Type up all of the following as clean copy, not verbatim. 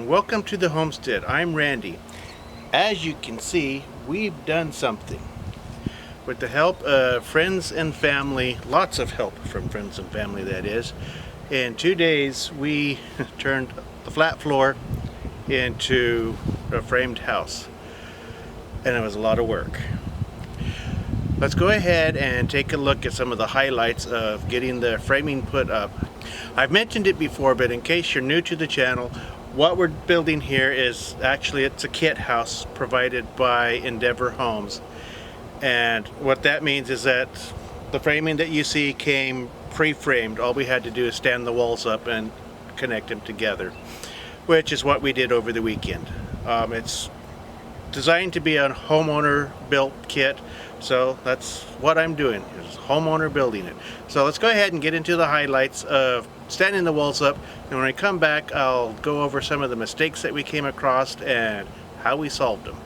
and welcome to the homestead. I'm Randy. As you can see, we've done something. With the help of friends and family, lots of help from friends and family that is, in 2 days we turned the flat floor into a framed house. And it was a lot of work. Let's go ahead and take a look at some of the highlights of getting the framing put up. I've mentioned it before, but in case you're new to the channel, what we're building here is actually it's a kit house provided by Endeavor Homes. And what that means is that the framing that you see came pre-framed. All we had to do is stand the walls up and connect them together, which is what we did over the weekend. It's designed to be a homeowner built kit, so that's what I'm doing, is homeowner building it. So let's go ahead and get into the highlights of standing the walls up, and when I come back I'll go over some of the mistakes that we came across and how we solved them.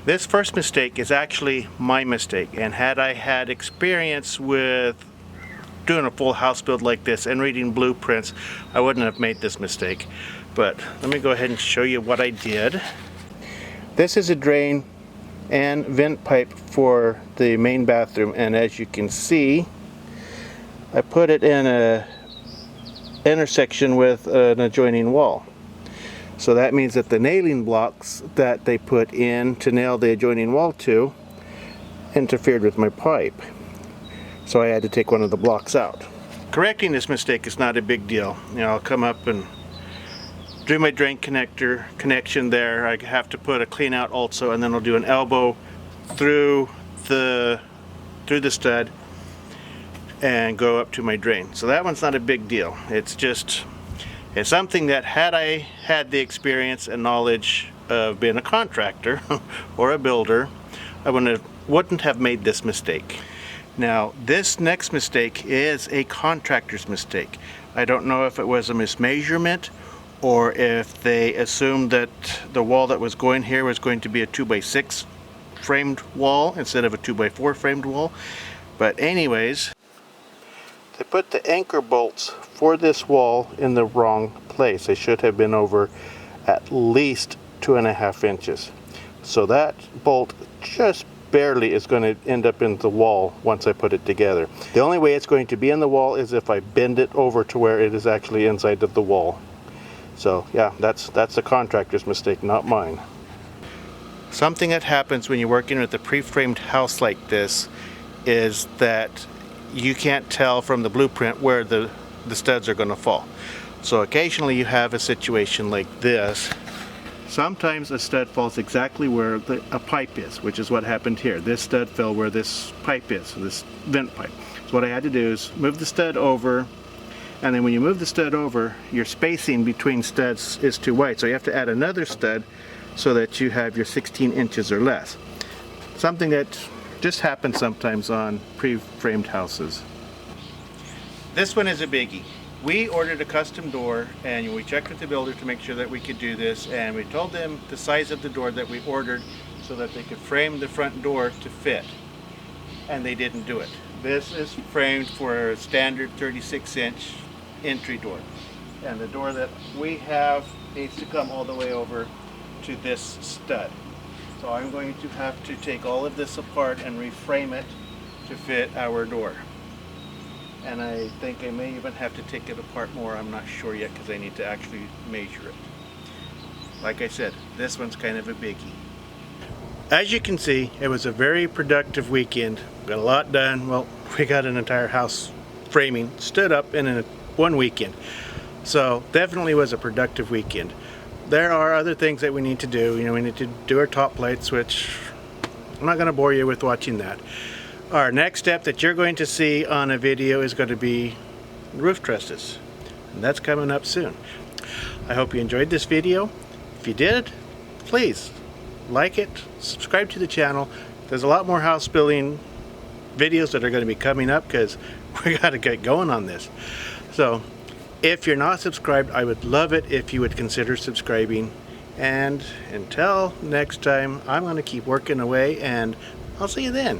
This first mistake is actually my mistake, and had I had experience with doing a full house build like this and reading blueprints, I wouldn't have made this mistake. But let me go ahead and show you what I did. This is a drain and vent pipe for the main bathroom, and as you can see, I put it in a intersection with an adjoining wall. So that means that the nailing blocks that they put in to nail the adjoining wall to interfered with my pipe. So I had to take one of the blocks out. Correcting this mistake is not a big deal. You know, I'll come up and do my drain connector connection there. I have to put a clean out also, and then I'll do an elbow through the stud and go up to my drain. So that one's not a big deal. It's something that, had I had the experience and knowledge of being a contractor or a builder, I wouldn't have made this mistake. Now, this next mistake is a contractor's mistake. I don't know if it was a mismeasurement or if they assumed that the wall that was going here was going to be a 2x6 framed wall instead of a 2x4 framed wall. But anyways, they put the anchor bolts for this wall in the wrong place. They should have been over at least 2.5 inches. So that bolt just barely is going to end up in the wall once I put it together. The only way it's going to be in the wall is if I bend it over to where it is actually inside of the wall. So yeah, that's the contractor's mistake, not mine. Something that happens when you're working with a pre-framed house like this is that you can't tell from the blueprint where the studs are going to fall. So occasionally you have a situation like this. Sometimes a stud falls exactly where a pipe is, which is what happened here. This stud fell where this pipe is, this vent pipe. So what I had to do is move the stud over, and then when you move the stud over, your spacing between studs is too wide. So you have to add another stud so that you have your 16 inches or less. Something that just happens sometimes on pre-framed houses. This one is a biggie. We ordered a custom door, and we checked with the builder to make sure that we could do this, and we told them the size of the door that we ordered so that they could frame the front door to fit, and they didn't do it. This is framed for a standard 36-inch entry door, and the door that we have needs to come all the way over to this stud. So I'm going to have to take all of this apart and reframe it to fit our door. And I think I may even have to take it apart more. I'm not sure yet because I need to actually measure it. Like I said, this one's kind of a biggie. As you can see, it was a very productive weekend. Got a lot done. Well, we got an entire house framing stood up in one weekend. So definitely was a productive weekend. There are other things that we need to do. You know, we need to do our top plates, which I'm not going to bore you with watching that. Our next step that you're going to see on a video is going to be roof trusses, and that's coming up soon. I hope you enjoyed this video. If you did, please like it, subscribe to the channel. There's a lot more house building videos that are going to be coming up because we got to get going on this. So if you're not subscribed, I would love it if you would consider subscribing. And until next time, I'm going to keep working away, and I'll see you then.